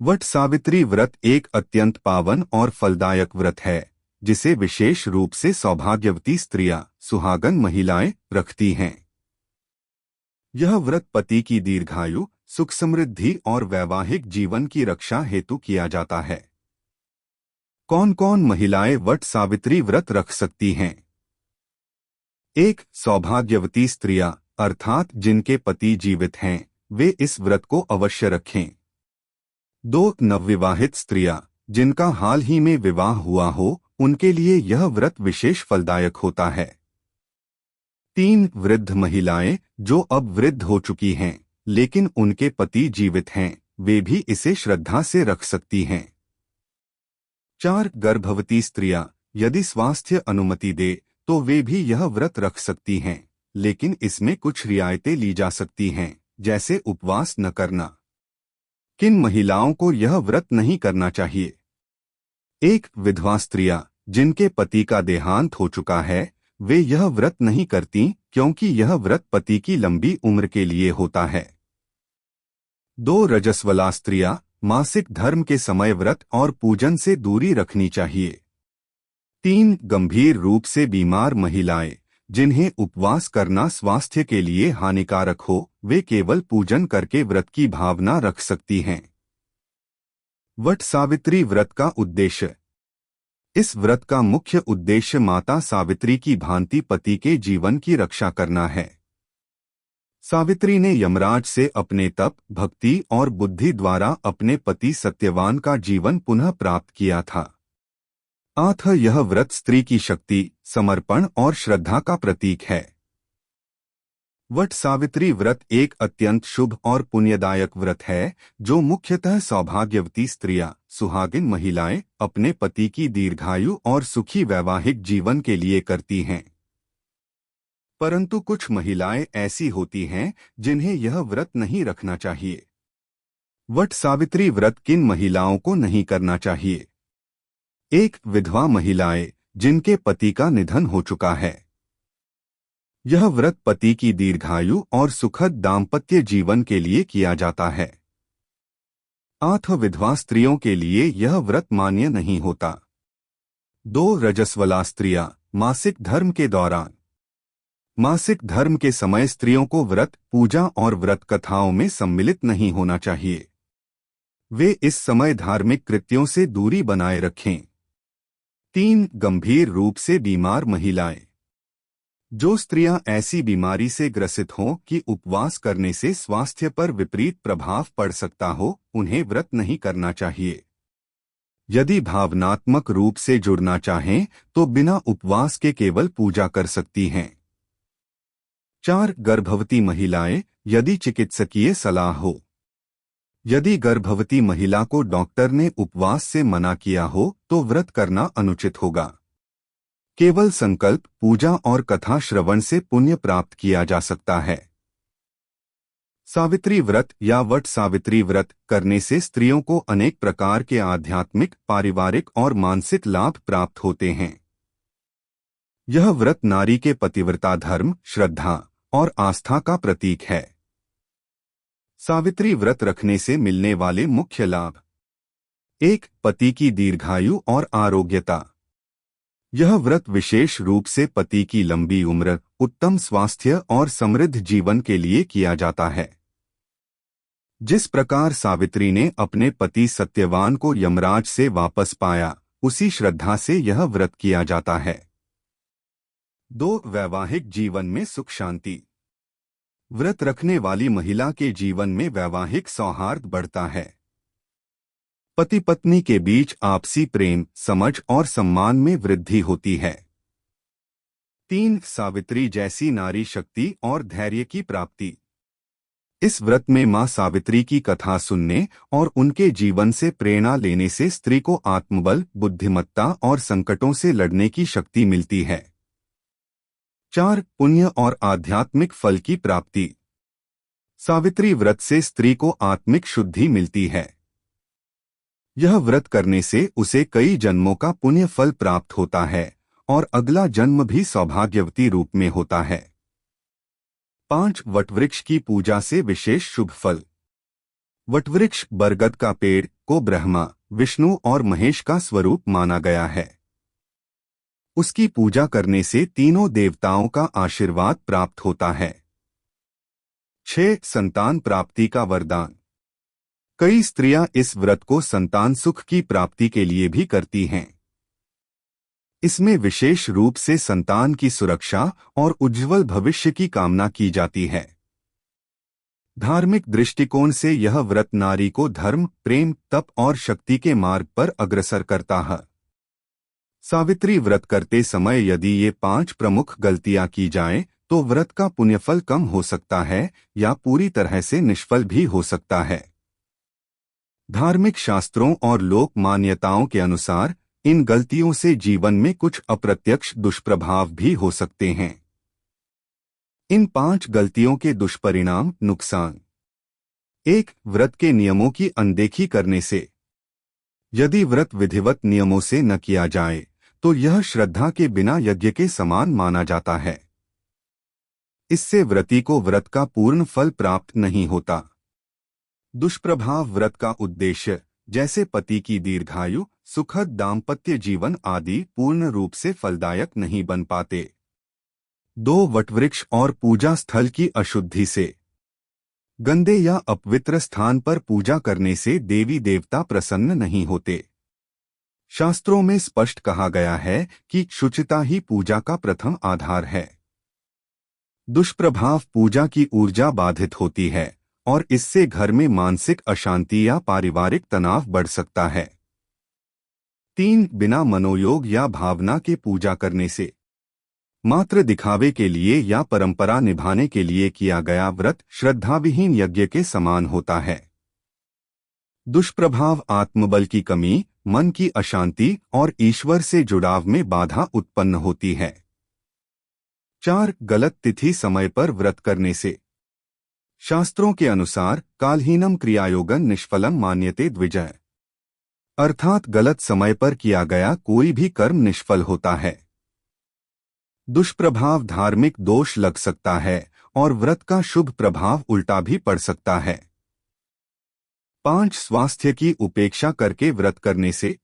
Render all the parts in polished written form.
वट सावित्री व्रत एक अत्यंत पावन और फलदायक व्रत है जिसे विशेष रूप से सौभाग्यवती स्त्रियां, सुहागन महिलाएं रखती हैं। यह व्रत पति की दीर्घायु, सुख समृद्धि और वैवाहिक जीवन की रक्षा हेतु किया जाता है। कौन कौन महिलाएं वट सावित्री व्रत रख सकती हैं? 1. सौभाग्यवती स्त्रियां अर्थात जिनके पति जीवित हैं, वे इस व्रत को अवश्य रखें। 2. नवविवाहित स्त्रियां जिनका हाल ही में विवाह हुआ हो, उनके लिए यह व्रत विशेष फलदायक होता है। 3. वृद्ध महिलाएं जो अब वृद्ध हो चुकी हैं लेकिन उनके पति जीवित हैं, वे भी इसे श्रद्धा से रख सकती हैं। 4. गर्भवती स्त्रियां यदि स्वास्थ्य अनुमति दे तो वे भी यह व्रत रख सकती हैं, लेकिन इसमें कुछ रियायतें ली जा सकती हैं, जैसे उपवास न करना। किन महिलाओं को यह व्रत नहीं करना चाहिए? 1. विधवा स्त्रियां जिनके पति का देहांत हो चुका है, वे यह व्रत नहीं करती क्योंकि यह व्रत पति की लंबी उम्र के लिए होता है। 2. रजस्वला स्त्रियां मासिक धर्म के समय व्रत और पूजन से दूरी रखनी चाहिए। 3. गंभीर रूप से बीमार महिलाएं जिन्हें उपवास करना स्वास्थ्य के लिए हानिकारक हो, वे केवल पूजन करके व्रत की भावना रख सकती हैं। वट सावित्री व्रत का उद्देश्य। इस व्रत का मुख्य उद्देश्य माता सावित्री की भांति पति के जीवन की रक्षा करना है। सावित्री ने यमराज से अपने तप, भक्ति और बुद्धि द्वारा अपने पति सत्यवान का जीवन पुनः प्राप्त किया था। अतः यह व्रत स्त्री की शक्ति, समर्पण और श्रद्धा का प्रतीक है। वट सावित्री व्रत एक अत्यंत शुभ और पुण्यदायक व्रत है जो मुख्यतः सौभाग्यवती स्त्रियां, सुहागिन महिलाएं अपने पति की दीर्घायु और सुखी वैवाहिक जीवन के लिए करती हैं। परंतु कुछ महिलाएं ऐसी होती हैं जिन्हें यह व्रत नहीं रखना चाहिए। वट सावित्री व्रत किन महिलाओं को नहीं करना चाहिए? 1. विधवा महिलाएं जिनके पति का निधन हो चुका है। यह व्रत पति की दीर्घायु और सुखद दाम्पत्य जीवन के लिए किया जाता है। अतः विधवा स्त्रियों के लिए यह व्रत मान्य नहीं होता। 2. रजस्वला स्त्रियां मासिक धर्म के दौरान। मासिक धर्म के समय स्त्रियों को व्रत, पूजा और व्रत कथाओं में सम्मिलित नहीं होना चाहिए। वे इस समय धार्मिक कृत्यों से दूरी बनाए रखें। 3. गंभीर रूप से बीमार महिलाएं। जो स्त्रियां ऐसी बीमारी से ग्रसित हों कि उपवास करने से स्वास्थ्य पर विपरीत प्रभाव पड़ सकता हो, उन्हें व्रत नहीं करना चाहिए। यदि भावनात्मक रूप से जुड़ना चाहें तो बिना उपवास के केवल पूजा कर सकती हैं। 4. गर्भवती महिलाएं यदि चिकित्सकीय सलाह हो। यदि गर्भवती महिला को डॉक्टर ने उपवास से मना किया हो तो व्रत करना अनुचित होगा। केवल संकल्प, पूजा और कथा श्रवण से पुण्य प्राप्त किया जा सकता है। सावित्री व्रत या वट सावित्री व्रत करने से स्त्रियों को अनेक प्रकार के आध्यात्मिक, पारिवारिक और मानसिक लाभ प्राप्त होते हैं। यह व्रत नारी के पतिव्रता धर्म, श्रद्धा और आस्था का प्रतीक है। सावित्री व्रत रखने से मिलने वाले मुख्य लाभ। 1. पति की दीर्घायु और आरोग्यता। यह व्रत विशेष रूप से पति की लंबी उम्र, उत्तम स्वास्थ्य और समृद्ध जीवन के लिए किया जाता है। जिस प्रकार सावित्री ने अपने पति सत्यवान को यमराज से वापस पाया, उसी श्रद्धा से यह व्रत किया जाता है। 2. वैवाहिक जीवन में सुख शांति। व्रत रखने वाली महिला के जीवन में वैवाहिक सौहार्द बढ़ता है। पति पत्नी के बीच आपसी प्रेम, समझ और सम्मान में वृद्धि होती है। 3. सावित्री जैसी नारी शक्ति और धैर्य की प्राप्ति। इस व्रत में मां सावित्री की कथा सुनने और उनके जीवन से प्रेरणा लेने से स्त्री को आत्मबल, बुद्धिमत्ता और संकटों से लड़ने की शक्ति मिलती है। 4. पुण्य और आध्यात्मिक फल की प्राप्ति। सावित्री व्रत से स्त्री को आत्मिक शुद्धि मिलती है। यह व्रत करने से उसे कई जन्मों का पुण्य फल प्राप्त होता है और अगला जन्म भी सौभाग्यवती रूप में होता है। 5. वटवृक्ष की पूजा से विशेष शुभ फल। वटवृक्ष बरगद का पेड़ को ब्रह्मा, विष्णु और महेश का स्वरूप माना गया है। उसकी पूजा करने से तीनों देवताओं का आशीर्वाद प्राप्त होता है। 6. संतान प्राप्ति का वरदान। कई स्त्रियां इस व्रत को संतान सुख की प्राप्ति के लिए भी करती हैं। इसमें विशेष रूप से संतान की सुरक्षा और उज्जवल भविष्य की कामना की जाती है। धार्मिक दृष्टिकोण से यह व्रत नारी को धर्म, प्रेम, तप और शक्ति के मार्ग पर अग्रसर करता है। सावित्री व्रत करते समय यदि ये 5 प्रमुख गलतियां की जाएं, तो व्रत का पुण्यफल कम हो सकता है या पूरी तरह से निष्फल भी हो सकता है। धार्मिक शास्त्रों और लोक मान्यताओं के अनुसार इन गलतियों से जीवन में कुछ अप्रत्यक्ष दुष्प्रभाव भी हो सकते हैं। इन 5 गलतियों के दुष्परिणाम नुकसान। 1. व्रत के नियमों की अनदेखी करने से। यदि व्रत विधिवत नियमों से न किया जाए तो यह श्रद्धा के बिना यज्ञ के समान माना जाता है। इससे व्रती को व्रत का पूर्ण फल प्राप्त नहीं होता। दुष्प्रभाव व्रत का उद्देश्य जैसे पति की दीर्घायु, सुखद दाम्पत्य जीवन आदि पूर्ण रूप से फलदायक नहीं बन पाते। 2. वटवृक्ष और पूजा स्थल की अशुद्धि से। गंदे या अपवित्र स्थान पर पूजा करने से देवी देवता प्रसन्न नहीं होते। शास्त्रों में स्पष्ट कहा गया है कि शुचिता ही पूजा का प्रथम आधार है। दुष्प्रभाव पूजा की ऊर्जा बाधित होती है और इससे घर में मानसिक अशांति या पारिवारिक तनाव बढ़ सकता है। 3. बिना मनोयोग या भावना के पूजा करने से। मात्र दिखावे के लिए या परंपरा निभाने के लिए किया गया व्रत श्रद्धाविहीन यज्ञ के समान होता है। दुष्प्रभाव आत्मबल की कमी, मन की अशांति और ईश्वर से जुड़ाव में बाधा उत्पन्न होती है। 4. गलत तिथि समय पर व्रत करने से। शास्त्रों के अनुसार कालहीनम क्रियायोगन निष्फलम मान्यते द्विजय, अर्थात गलत समय पर किया गया कोई भी कर्म निष्फल होता है। दुष्प्रभाव धार्मिक दोष लग सकता है और व्रत का शुभ प्रभाव उल्टा भी पड़ सकता है। 5. स्वास्थ्य की उपेक्षा करके व्रत करने से।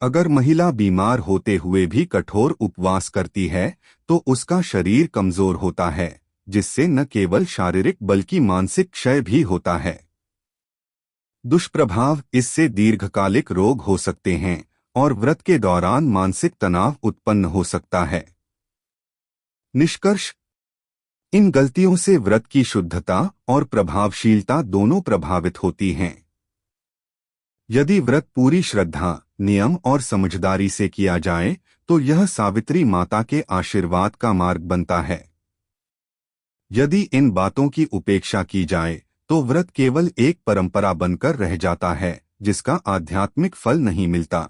अगर महिला बीमार होते हुए भी कठोर उपवास करती है तो उसका शरीर कमजोर होता है, जिससे न केवल शारीरिक बल्कि मानसिक क्षय भी होता है। दुष्प्रभाव इससे दीर्घकालिक रोग हो सकते हैं और व्रत के दौरान मानसिक तनाव उत्पन्न हो सकता है। निष्कर्ष, इन गलतियों से व्रत की शुद्धता और प्रभावशीलता दोनों प्रभावित होती हैं। यदि व्रत पूरी श्रद्धा, नियम और समझदारी से किया जाए तो यह सावित्री माता के आशीर्वाद का मार्ग बनता है। यदि इन बातों की उपेक्षा की जाए तो व्रत केवल एक परंपरा बनकर रह जाता है जिसका आध्यात्मिक फल नहीं मिलता।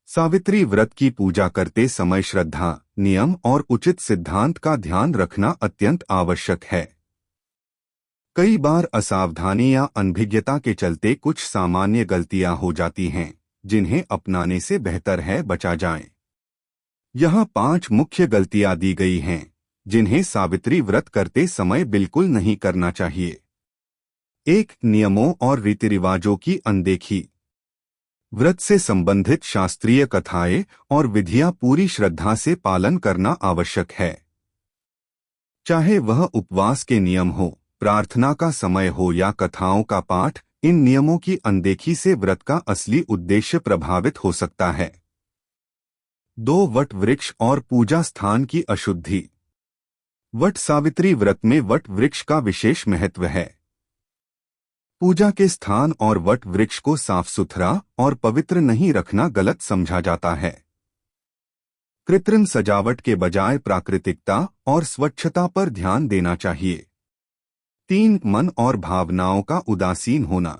सावित्री व्रत की पूजा करते समय श्रद्धा, नियम और उचित सिद्धांत का ध्यान रखना अत्यंत आवश्यक है। कई बार असावधानी या अनभिज्ञता के चलते कुछ सामान्य गलतियां हो जाती हैं, जिन्हें अपनाने से बेहतर है बचा जाए। यहाँ 5 मुख्य गलतियां दी गई हैं, जिन्हें सावित्री व्रत करते समय बिल्कुल नहीं करना चाहिए। 1. नियमों और रीति रिवाजों की अनदेखी। व्रत से संबंधित शास्त्रीय कथाएं और विधियां पूरी श्रद्धा से पालन करना आवश्यक है। चाहे वह उपवास के नियम हो, प्रार्थना का समय हो या कथाओं का पाठ, इन नियमों की अनदेखी से व्रत का असली उद्देश्य प्रभावित हो सकता है। 2. वट वृक्ष और पूजा स्थान की अशुद्धि। वट सावित्री व्रत में वट वृक्ष का विशेष महत्व है। पूजा के स्थान और वट वृक्ष को साफ सुथरा और पवित्र नहीं रखना गलत समझा जाता है। कृत्रिम सजावट के बजाय प्राकृतिकता और स्वच्छता पर ध्यान देना चाहिए। 3. मन और भावनाओं का उदासीन होना।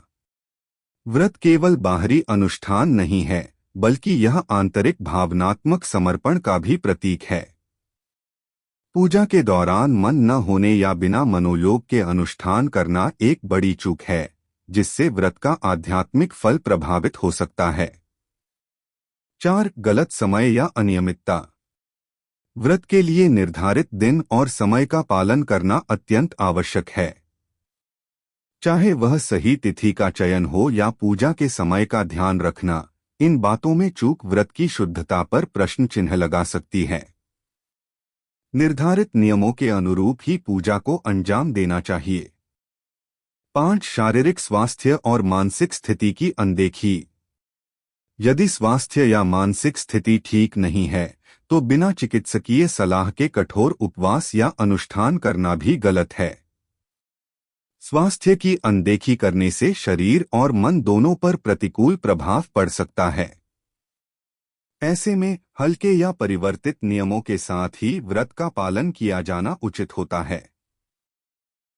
व्रत केवल बाहरी अनुष्ठान नहीं है, बल्कि यह आंतरिक भावनात्मक समर्पण का भी प्रतीक है। पूजा के दौरान मन न होने या बिना मनोयोग के अनुष्ठान करना एक बड़ी चूक है, जिससे व्रत का आध्यात्मिक फल प्रभावित हो सकता है। 4. गलत समय या अनियमितता। व्रत के लिए निर्धारित दिन और समय का पालन करना अत्यंत आवश्यक है। चाहे वह सही तिथि का चयन हो या पूजा के समय का ध्यान रखना, इन बातों में चूक व्रत की शुद्धता पर प्रश्न चिन्ह लगा सकती है। निर्धारित नियमों के अनुरूप ही पूजा को अंजाम देना चाहिए। 5. शारीरिक स्वास्थ्य और मानसिक स्थिति की अनदेखी। यदि स्वास्थ्य या मानसिक स्थिति ठीक नहीं है तो बिना चिकित्सकीय सलाह के कठोर उपवास या अनुष्ठान करना भी गलत है। स्वास्थ्य की अनदेखी करने से शरीर और मन दोनों पर प्रतिकूल प्रभाव पड़ सकता है। ऐसे में हल्के या परिवर्तित नियमों के साथ ही व्रत का पालन किया जाना उचित होता है।